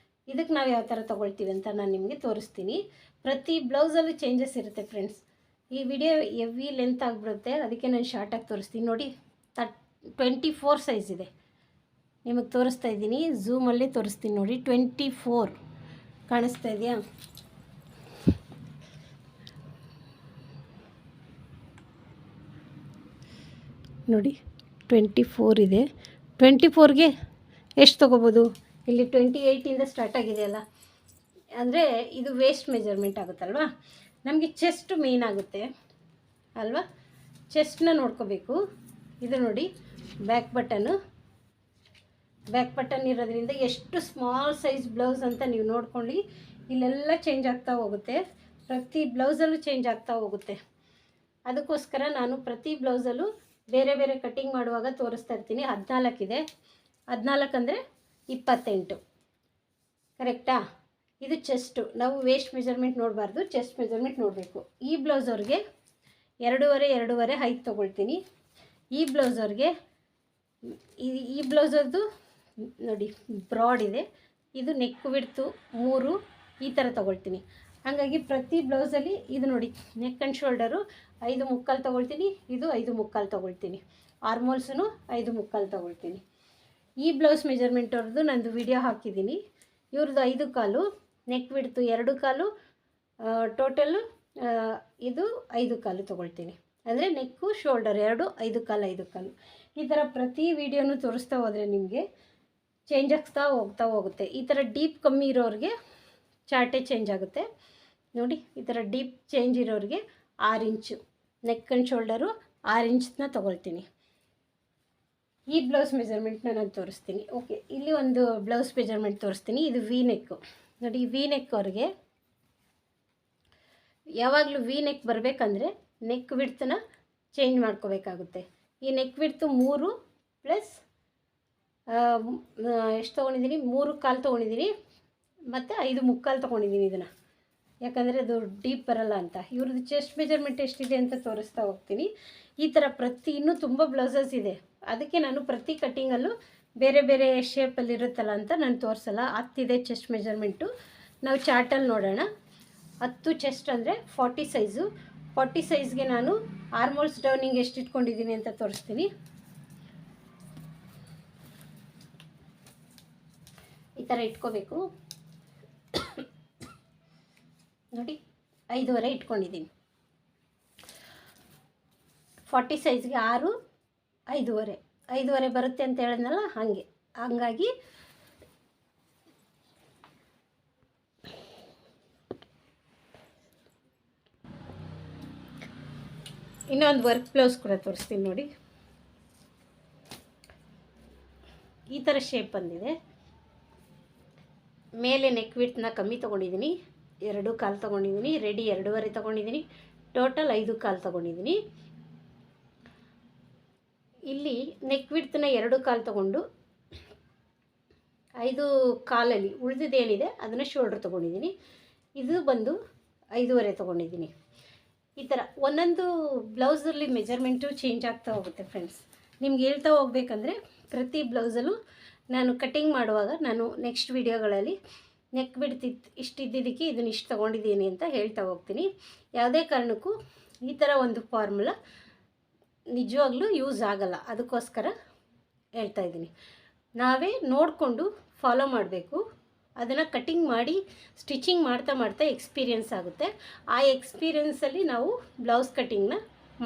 Speaker 1: ಇದಕ್ಕೆ ನಾವು ಯಾವ ಥರ ತೊಗೊಳ್ತೀವಿ ಅಂತ ನಾನು ನಿಮಗೆ ತೋರಿಸ್ತೀನಿ. ಪ್ರತಿ ಬ್ಲೌಸಲ್ಲೂ ಚೇಂಜಸ್ ಇರುತ್ತೆ ಫ್ರೆಂಡ್ಸ್. ಈ ವಿಡಿಯೋ ಹೆವಿ ಲೆಂತ್ ಆಗಿಬಿಡುತ್ತೆ, ಅದಕ್ಕೆ ನಾನು ಶಾರ್ಟಾಗಿ ತೋರಿಸ್ತೀನಿ ನೋಡಿ. 24 ಸೈಜ್ ಇದೆ. ನಿಮಗೆ ತೋರಿಸ್ತಾ ಇದ್ದೀನಿ, ಝೂಮಲ್ಲೇ ತೋರಿಸ್ತೀನಿ ನೋಡಿ. 24 ಕಾಣಿಸ್ತಾ ಇದೆಯಾ? ನೋಡಿ 24 ಇದೆ. 24ಗೆ ಎಷ್ಟು ತೊಗೋಬೋದು? ಇಲ್ಲಿ 28ಇಂದ ಸ್ಟಾರ್ಟ್ ಆಗಿದೆಯಲ್ಲ, ಅಂದರೆ ಇದು ವೇಸ್ಟ್ ಮೆಜರ್ಮೆಂಟ್ ಆಗುತ್ತಲ್ವ. ನಮಗೆ ಚೆಸ್ಟ್ ಮೇನ್ ಆಗುತ್ತೆ ಅಲ್ವಾ, ಚೆಸ್ಟ್ನ ನೋಡ್ಕೋಬೇಕು. ಇದು ನೋಡಿ ಬ್ಯಾಕ್ ಬಟನ್ ಇರೋದ್ರಿಂದ ಎಷ್ಟು ಸ್ಮಾಲ್ ಸೈಜ್ ಬ್ಲೌಸ್ ಅಂತ ನೀವು ನೋಡ್ಕೊಂಡು ಇಲ್ಲೆಲ್ಲ ಚೇಂಜ್ ಆಗ್ತಾ ಹೋಗುತ್ತೆ. ಪ್ರತಿ ಬ್ಲೌಸಲ್ಲೂ ಚೇಂಜ್ ಆಗ್ತಾ ಹೋಗುತ್ತೆ. ಅದಕ್ಕೋಸ್ಕರ ನಾನು ಪ್ರತಿ ಬ್ಲೌಸಲ್ಲೂ ಬೇರೆ ಬೇರೆ ಕಟ್ಟಿಂಗ್ ಮಾಡುವಾಗ ತೋರಿಸ್ತಾ ಇರ್ತೀನಿ. 14 ಇದೆ. 14 ಅಂದರೆ 28 ಕರೆಕ್ಟಾ? ಇದು ಚೆಸ್ಟು. ನಾವು ವೇಸ್ಟ್ ಮೆಜರ್ಮೆಂಟ್ ನೋಡಬಾರ್ದು, ಚೆಸ್ಟ್ ಮೆಜರ್ಮೆಂಟ್ ನೋಡಬೇಕು. ಈ ಬ್ಲೌಸ್ ಅವ್ರಿಗೆ 2.5 ಹೈಟ್ ತೊಗೊಳ್ತೀನಿ. ಈ ಬ್ಲೌಸ್ ಅವ್ರಿಗೆ ಈ ಬ್ಲೌಸದ್ದು ನೋಡಿ ಬ್ರಾಡ್ ಇದೆ. ಇದು ನೆಕ್ ವಿಡ್ತು 3 ಈ ಥರ ತೊಗೊಳ್ತೀನಿ. ಹಾಗಾಗಿ ಪ್ರತಿ ಬ್ಲೌಸಲ್ಲಿ ಇದು ನೋಡಿ ನೆಕ್ ಆ್ಯಂಡ್ ಶೋಲ್ಡರು 5 ಮುಕ್ಕಾಲು ತೊಗೊಳ್ತೀನಿ. ಇದು 5 ಮುಕ್ಕಾಲು ತೊಗೊಳ್ತೀನಿ. ಆರ್ಮೋಲ್ಸೂ 5 ಮುಕ್ಕಾಲು ತೊಗೊಳ್ತೀನಿ. ಈ ಬ್ಲೌಸ್ ಮೆಜರ್ಮೆಂಟ್ ಅವ್ರದ್ದು ನಂದು ವಿಡಿಯೋ ಹಾಕಿದ್ದೀನಿ. ಇವ್ರದ್ದು 5 ಕಾಲು, ನೆಕ್ ವಿಡ್ತು 2 ಕಾಲು, ಟೋಟಲ್ಲು ಇದು 5 ಕಾಲು ತೊಗೊಳ್ತೀನಿ. ಅಂದರೆ ನೆಕ್ಕು ಶೋಲ್ಡರ್ 2 5 ಕಾಲು 5 ಕಾಲು. ಈ ಥರ ಪ್ರತಿ ವಿಡಿಯೋನು ತೋರಿಸ್ತಾ ಹೋದರೆ ನಿಮಗೆ ಚೇಂಜ್ ಆಗ್ತಾ ಹೋಗುತ್ತೆ. ಈ ಥರ ಡೀಪ್ ಕಮ್ಮಿ ಇರೋರಿಗೆ ಚಾರ್ಟೇ ಚೇಂಜ್ ಆಗುತ್ತೆ ನೋಡಿ. ಈ ಥರ ಡೀಪ್ ಚೇಂಜ್ ಇರೋರಿಗೆ 6 ಇಂಚು ನೆಕ್ ಆ್ಯಂಡ್ ಶೋಲ್ಡರು 6 ಇಂಚನ್ನ ತೊಗೊಳ್ತೀನಿ. ಈ ಬ್ಲೌಸ್ ಮೆಜರ್ಮೆಂಟ್ನ ನಾನು ತೋರಿಸ್ತೀನಿ. ಓಕೆ, ಇಲ್ಲಿ ಒಂದು ಬ್ಲೌಸ್ ಮೆಜರ್ಮೆಂಟ್ ತೋರಿಸ್ತೀನಿ. ಇದು ವಿ ನೆಕ್ಕು ನೋಡಿ. ವಿ ನೆಕ್ ಅವ್ರಿಗೆ ಯಾವಾಗಲೂ ವಿ ನೆಕ್ ಬರಬೇಕಂದ್ರೆ ನೆಕ್ ವಿಡ್ತನ್ನ ಚೇಂಜ್ ಮಾಡ್ಕೋಬೇಕಾಗುತ್ತೆ. ಈ ನೆಕ್ ವಿಡ್ತು 3, ಪ್ಲಸ್ ಎಷ್ಟು ತೊಗೊಂಡಿದ್ದೀನಿ, 3 ಕಾಲು ತೊಗೊಂಡಿದ್ದೀನಿ ಮತ್ತು 5 ಮುಕ್ಕಾಲು ತೊಗೊಂಡಿದ್ದೀನಿ ಇದನ್ನು, ಯಾಕಂದರೆ ಅದು ಡೀಪ್ ಬರಲ್ಲ ಅಂತ. ಇವ್ರದ್ದು ಚೆಸ್ಟ್ ಮೆಜರ್ಮೆಂಟ್ ಎಷ್ಟಿದೆ ಅಂತ ತೋರಿಸ್ತಾ ಹೋಗ್ತೀನಿ. ಈ ಥರ ಇನ್ನೂ ತುಂಬ ಬ್ಲೌಸಸ್ ಇದೆ, ಅದಕ್ಕೆ ನಾನು ಪ್ರತಿ ಕಟ್ಟಿಂಗಲ್ಲೂ ಬೇರೆ ಬೇರೆ ಶೇಪಲ್ಲಿ ಇರುತ್ತಲ್ಲ ಅಂತ ನಾನು ತೋರಿಸಲ್ಲ. 10 ಇದೆ ಚೆಸ್ಟ್ ಮೆಜರ್ಮೆಂಟು. ನಾವು ಚಾರ್ಟಲ್ಲಿ ನೋಡೋಣ. 10 ಚೆಸ್ಟ್ ಅಂದರೆ 40 ಸೈಜು. 40 ಸೈಜ್ಗೆ ನಾನು ಆರ್ಮೋಲ್ಸ್ ಡೌನಿಂಗ್ ಎಷ್ಟು ಇಟ್ಕೊಂಡಿದ್ದೀನಿ ಅಂತ ತೋರಿಸ್ತೀನಿ. ಈ ಥರ ಇಟ್ಕೋಬೇಕು ನೋಡಿ, 5.5 ಇಟ್ಕೊಂಡಿದ್ದೀನಿ. 40 ಸೈಜ್ಗೆ 6, 5.5 ಬರುತ್ತೆ ಅಂತ ಹೇಳಿದ್ನಲ್ಲ, ಹಂಗಾಗಿ ಇನ್ನೊಂದು ವರ್ಕ್ ಬ್ಲೌಸ್ ಕೂಡ ತೋರಿಸ್ತೀನಿ ನೋಡಿ. ಈ ಥರ ಶೇಪ್ ಬಂದಿದೆ. ಮೇಲೆ ನೆಕ್ ವಿಡ್ತ್ನ ಕಮ್ಮಿ ತೊಗೊಂಡಿದ್ದೀನಿ, 2 ಕಾಲು ತೊಗೊಂಡಿದ್ದೀನಿ. ರೆಡಿ 2.5 ತೊಗೊಂಡಿದ್ದೀನಿ. ಟೋಟಲ್ 5 ಕಾಲು ತೊಗೊಂಡಿದ್ದೀನಿ. ಇಲ್ಲಿ ನೆಕ್ ವಿಡ್ತ್ನ 2 ಕಾಲು ತೊಗೊಂಡು 5 ಕಾಲಲ್ಲಿ ಉಳಿದಿದ್ದೇನಿದೆ ಅದನ್ನು ಶೋಲ್ಡ್ರ್ ತೊಗೊಂಡಿದ್ದೀನಿ. ಇದು ಬಂದು 5.5 ತೊಗೊಂಡಿದ್ದೀನಿ. ಈ ಥರ ಒಂದೊಂದು ಬ್ಲೌಸಲ್ಲಿ ಮೆಜರ್ಮೆಂಟು ಚೇಂಜ್ ಆಗ್ತಾ ಹೋಗುತ್ತೆ ಫ್ರೆಂಡ್ಸ್. ನಿಮ್ಗೆ ಹೇಳ್ತಾ ಹೋಗ್ಬೇಕಂದ್ರೆ ಪ್ರತಿ ಬ್ಲೌಸಲ್ಲೂ ನಾನು ಕಟ್ಟಿಂಗ್ ಮಾಡುವಾಗ ನಾನು ನೆಕ್ಸ್ಟ್ ವಿಡಿಯೋಗಳಲ್ಲಿ ನೆಕ್ ಬಿಡ್ತಿತ್ತು ಇಷ್ಟಿದ್ದಕ್ಕೆ ಇದನ್ನು ಇಷ್ಟು ತೊಗೊಂಡಿದ್ದೀನಿ ಅಂತ ಹೇಳ್ತಾ ಹೋಗ್ತೀನಿ. ಯಾವುದೇ ಕಾರಣಕ್ಕೂ ಈ ಥರ ಒಂದು ಫಾರ್ಮುಲಾ ನಿಜವಾಗ್ಲೂ ಯೂಸ್ ಆಗಲ್ಲ, ಅದಕ್ಕೋಸ್ಕರ ಹೇಳ್ತಾ ಇದ್ದೀನಿ. ನಾವೇ ನೋಡಿಕೊಂಡು ಫಾಲೋ ಮಾಡಬೇಕು. ಅದನ್ನು ಕಟ್ಟಿಂಗ್ ಮಾಡಿ ಸ್ಟಿಚಿಂಗ್ ಮಾಡ್ತಾ ಎಕ್ಸ್ಪೀರಿಯನ್ಸ್ ಆಗುತ್ತೆ. ಆ ಎಕ್ಸ್ಪೀರಿಯನ್ಸಲ್ಲಿ ನಾವು ಬ್ಲೌಸ್ ಕಟ್ಟಿಂಗ್ನ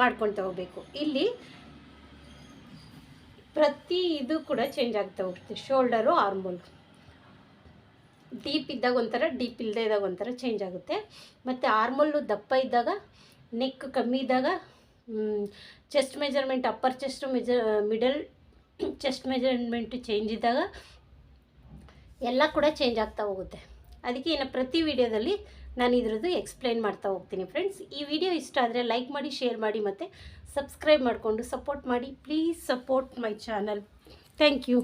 Speaker 1: ಮಾಡ್ಕೊಳ್ತಾ ಹೋಗಬೇಕು. ಇಲ್ಲಿ ಪ್ರತಿ ಇದು ಕೂಡ ಚೇಂಜ್ ಆಗ್ತಾ ಹೋಗುತ್ತೆ. ಶೋಲ್ಡರು, ಆರ್ಮೋಲ್ ಡೀಪ್ ಇದ್ದಾಗ ಒಂಥರ, ಡೀಪ್ ಇಲ್ಲದೆ ಇದ್ದಾಗ ಒಂಥರ ಚೇಂಜ್ ಆಗುತ್ತೆ. ಮತ್ತು ಆರ್ಮೋಲು ದಪ್ಪ ಇದ್ದಾಗ, ನೆಕ್ ಕಮ್ಮಿ ಇದ್ದಾಗ, chest measurement upper chest middle chest measurement change ಇದ್ದಾಗ ಎಲ್ಲ ಕೂಡ ಚೇಂಜ್ ಆಗ್ತಾ ಹೋಗುತ್ತೆ. ಅದಕ್ಕೆ ಇನ್ನು ಪ್ರತಿ ವಿಡಿಯೋದಲ್ಲಿ ನಾನು ಇದ್ರದ್ದು ಎಕ್ಸ್ಪ್ಲೈನ್ ಮಾಡ್ತಾ ಹೋಗ್ತೀನಿ ಫ್ರೆಂಡ್ಸ್. ಈ ವಿಡಿಯೋ ಇಷ್ಟ ಆದರೆ ಲೈಕ್ ಮಾಡಿ, ಶೇರ್ ಮಾಡಿ ಮತ್ತು ಸಬ್ಸ್ಕ್ರೈಬ್ ಮಾಡಿಕೊಂಡು ಸಪೋರ್ಟ್ ಮಾಡಿ. Please support my channel. Thank you.